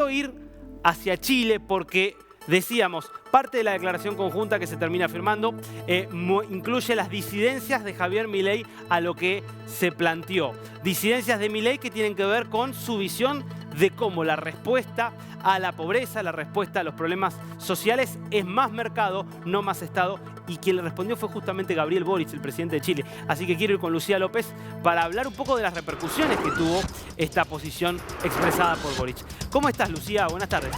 ir hacia Chile porque, decíamos, parte de la declaración conjunta que se termina firmando incluye las disidencias de Javier Milei a lo que se planteó. Disidencias de Milei que tienen que ver con su visión de cómo la respuesta a la pobreza, la respuesta a los problemas sociales es más mercado, no más Estado. Y quien le respondió fue justamente Gabriel Boric, el presidente de Chile. Así que quiero ir con Lucía López para hablar un poco de las repercusiones que tuvo esta posición expresada por Boric. ¿Cómo estás, Lucía? Buenas tardes.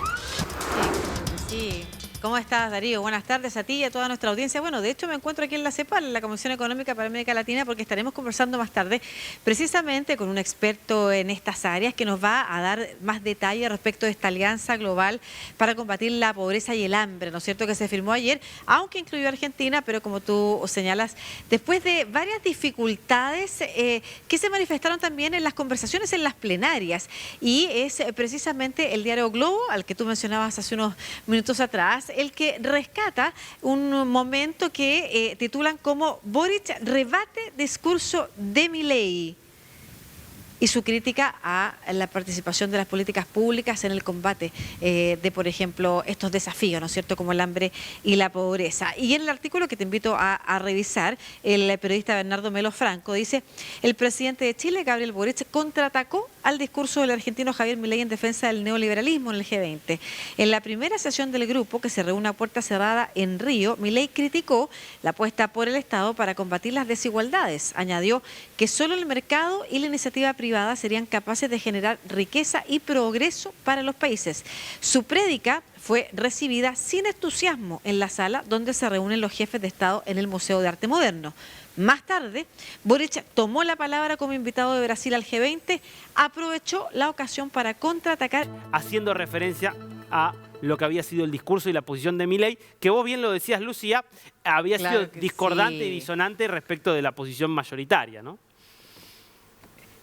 Sí. ¿Cómo estás, Darío? Buenas tardes a ti y a toda nuestra audiencia. Bueno, de hecho me encuentro aquí en la CEPAL, en la Comisión Económica para América Latina, porque estaremos conversando más tarde precisamente con un experto en estas áreas que nos va a dar más detalle respecto de esta alianza global para combatir la pobreza y el hambre, ¿no es cierto?, que se firmó ayer, aunque incluyó a Argentina, pero como tú señalas, después de varias dificultades que se manifestaron también en las conversaciones en las plenarias. Y es precisamente el diario Globo, al que tú mencionabas hace unos minutos atrás, el que rescata un momento que titulan como Boric rebate discurso de Milei y su crítica a la participación de las políticas públicas en el combate de, por ejemplo, estos desafíos, ¿no es cierto?, como el hambre y la pobreza. Y en el artículo que te invito a revisar, el periodista Bernardo Melo Franco dice: el presidente de Chile, Gabriel Boric, contraatacó al discurso del argentino Javier Milei en defensa del neoliberalismo en el G20. En la primera sesión del grupo, que se reúne a puerta cerrada en Río, Milei criticó la apuesta por el Estado para combatir las desigualdades. Añadió que solo el mercado y la iniciativa privada serían capaces de generar riqueza y progreso para los países. Su prédica fue recibida sin entusiasmo en la sala donde se reúnen los jefes de Estado en el Museo de Arte Moderno. Más tarde, Boric tomó la palabra como invitado de Brasil al G20, aprovechó la ocasión para contraatacar. Haciendo referencia a lo que había sido el discurso y la posición de Milei, que vos bien lo decías, Lucía, había sido discordante y disonante respecto de la posición mayoritaria, ¿no?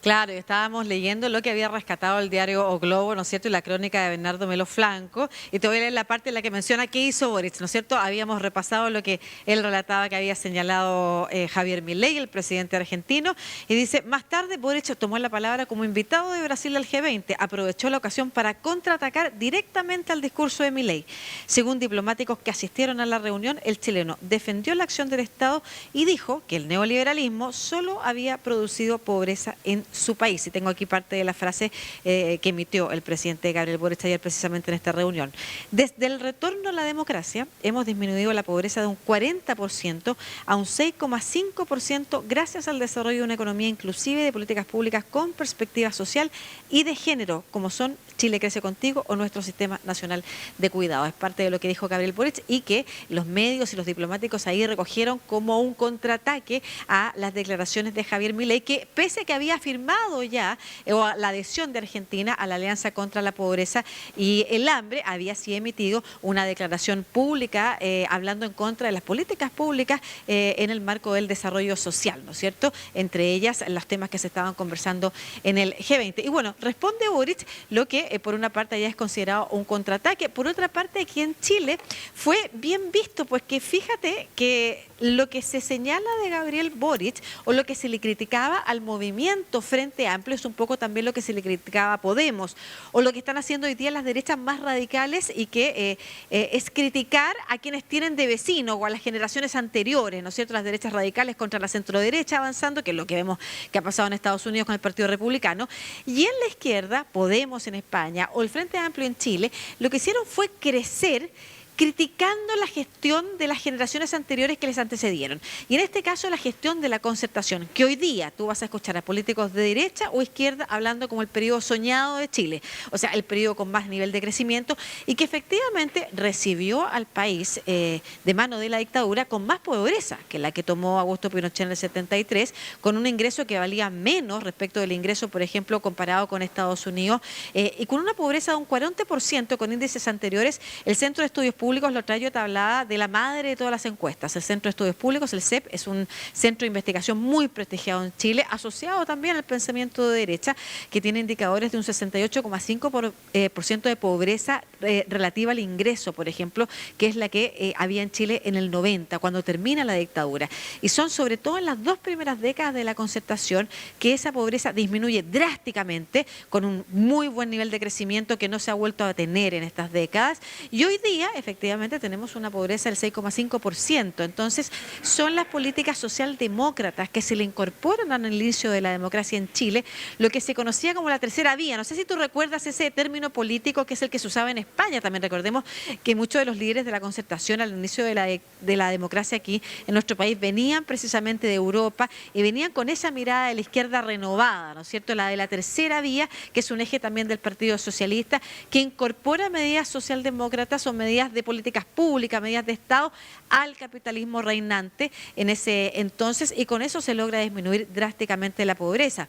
Claro, estábamos leyendo lo que había rescatado el diario O Globo, ¿no es cierto?, y la crónica de Bernardo Melo Franco. Y te voy a leer la parte en la que menciona qué hizo Boric, ¿no es cierto? Habíamos repasado lo que él relataba que había señalado Javier Milei, el presidente argentino, y dice: más tarde Boric tomó la palabra como invitado de Brasil al G20, aprovechó la ocasión para contraatacar directamente al discurso de Milei. Según diplomáticos que asistieron a la reunión, el chileno defendió la acción del Estado y dijo que el neoliberalismo solo había producido pobreza en su país. Y tengo aquí parte de la frase que emitió el presidente Gabriel Boric ayer precisamente en esta reunión. Desde el retorno a la democracia hemos disminuido la pobreza de un 40% a un 6,5% gracias al desarrollo de una economía inclusiva y de políticas públicas con perspectiva social y de género, como son Chile Crece Contigo o nuestro Sistema Nacional de Cuidado. Es parte de lo que dijo Gabriel Boric y que los medios y los diplomáticos ahí recogieron como un contraataque a las declaraciones de Javier Milei, que pese a que había afirmado ya o a la adhesión de Argentina a la Alianza contra la Pobreza y el Hambre, había sí emitido una declaración pública hablando en contra de las políticas públicas en el marco del desarrollo social, ¿no es cierto? Entre ellas los temas que se estaban conversando en el G20. Y bueno, responde Boric lo que por una parte ya es considerado un contraataque, por otra parte aquí en Chile fue bien visto, pues que fíjate que lo que se señala de Gabriel Boric o lo que se le criticaba al movimiento Frente Amplio es un poco también lo que se le criticaba a Podemos o lo que están haciendo hoy día las derechas más radicales, y que es criticar a quienes tienen de vecino o a las generaciones anteriores, ¿no es cierto?, las derechas radicales contra la centroderecha avanzando, que es lo que vemos que ha pasado en Estados Unidos con el Partido Republicano, y en la izquierda, Podemos en España o el Frente Amplio en Chile, lo que hicieron fue crecer criticando la gestión de las generaciones anteriores que les antecedieron. Y en este caso la gestión de la concertación, que hoy día tú vas a escuchar a políticos de derecha o izquierda hablando como el periodo soñado de Chile, o sea, el periodo con más nivel de crecimiento y que efectivamente recibió al país de mano de la dictadura con más pobreza que la que tomó Augusto Pinochet en el 73, con un ingreso que valía menos respecto del ingreso, por ejemplo, comparado con Estados Unidos, y con una pobreza de un 40% con índices anteriores. El Centro de Estudios Públicos Públicos, la otra yo te hablaba de la madre de todas las encuestas. El Centro de Estudios Públicos, el CEP, es un centro de investigación muy prestigiado en Chile, asociado también al pensamiento de derecha, que tiene indicadores de un 68,5% de pobreza relativa al ingreso, por ejemplo, que es la que había en Chile en el 90, cuando termina la dictadura. Y son sobre todo en las 2 primeras décadas de la Concertación que esa pobreza disminuye drásticamente, con un muy buen nivel de crecimiento que no se ha vuelto a tener en estas décadas. Y hoy día, efectivamente, tenemos una pobreza del 6,5%. Entonces, son las políticas socialdemócratas que se le incorporan al inicio de la democracia en Chile, lo que se conocía como la tercera vía. No sé si tú recuerdas ese término político que es el que se usaba en España. También recordemos que muchos de los líderes de la Concertación al inicio de la democracia aquí en nuestro país venían precisamente de Europa y venían con esa mirada de la izquierda renovada, ¿no es cierto? La de la tercera vía, que es un eje también del Partido Socialista, que incorpora medidas socialdemócratas o medidas de políticas públicas, medidas de Estado al capitalismo reinante en ese entonces, y con eso se logra disminuir drásticamente la pobreza.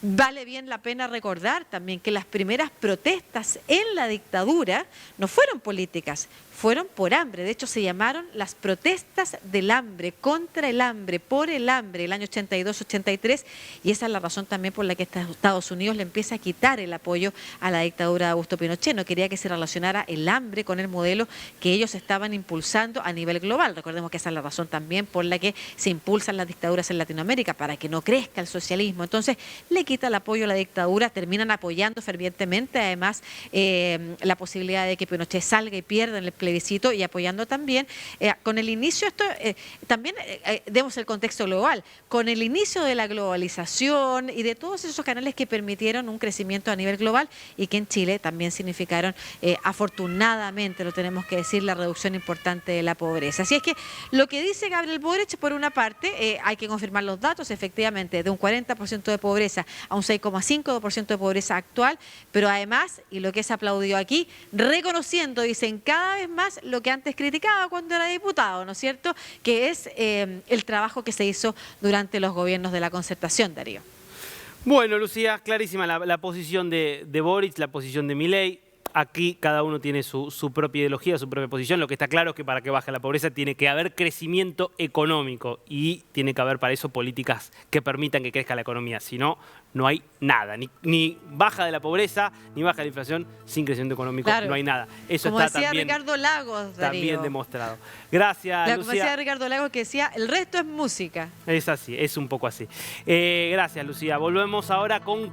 Vale bien la pena recordar también que las primeras protestas en la dictadura no fueron políticas, fueron por hambre. De hecho, se llamaron las protestas del hambre, contra el hambre, por el hambre, el año 82-83, y esa es la razón también por la que Estados Unidos le empieza a quitar el apoyo a la dictadura de Augusto Pinochet. No quería que se relacionara el hambre con el modelo que ellos estaban impulsando a nivel global. Recordemos que esa es la razón también por la que se impulsan las dictaduras en Latinoamérica, para que no crezca el socialismo. Entonces, le quita el apoyo a la dictadura, terminan apoyando fervientemente, además, la posibilidad de que Pinochet salga y pierda en el plebiscito, y apoyando también, con el inicio, esto también demos el contexto global, con el inicio de la globalización y de todos esos canales que permitieron un crecimiento a nivel global y que en Chile también significaron, afortunadamente, lo tenemos que decir, la reducción importante de la pobreza. Así es que lo que dice Gabriel Boric, por una parte, hay que confirmar los datos, efectivamente, de un 40% de pobreza a un 6,5% de pobreza actual, pero además, y lo que es aplaudido aquí, reconociendo, dicen, cada vez más lo que antes criticaba cuando era diputado, ¿no es cierto?, que es el trabajo que se hizo durante los gobiernos de la Concertación, Darío. Bueno, Lucía, clarísima la posición de Boric, la posición de Milei. Aquí cada uno tiene su propia ideología, su propia posición. Lo que está claro es que para que baje la pobreza tiene que haber crecimiento económico y tiene que haber para eso políticas que permitan que crezca la economía. Si no, no hay nada. Ni baja de la pobreza, ni baja de la inflación sin crecimiento económico. Claro. No hay nada. Eso como está decía también, Ricardo Lagos, Darío, también demostrado. Gracias, Lucía. Como decía Ricardo Lagos, que decía, el resto es música. Es así, es un poco así. Gracias, Lucía. Volvemos ahora con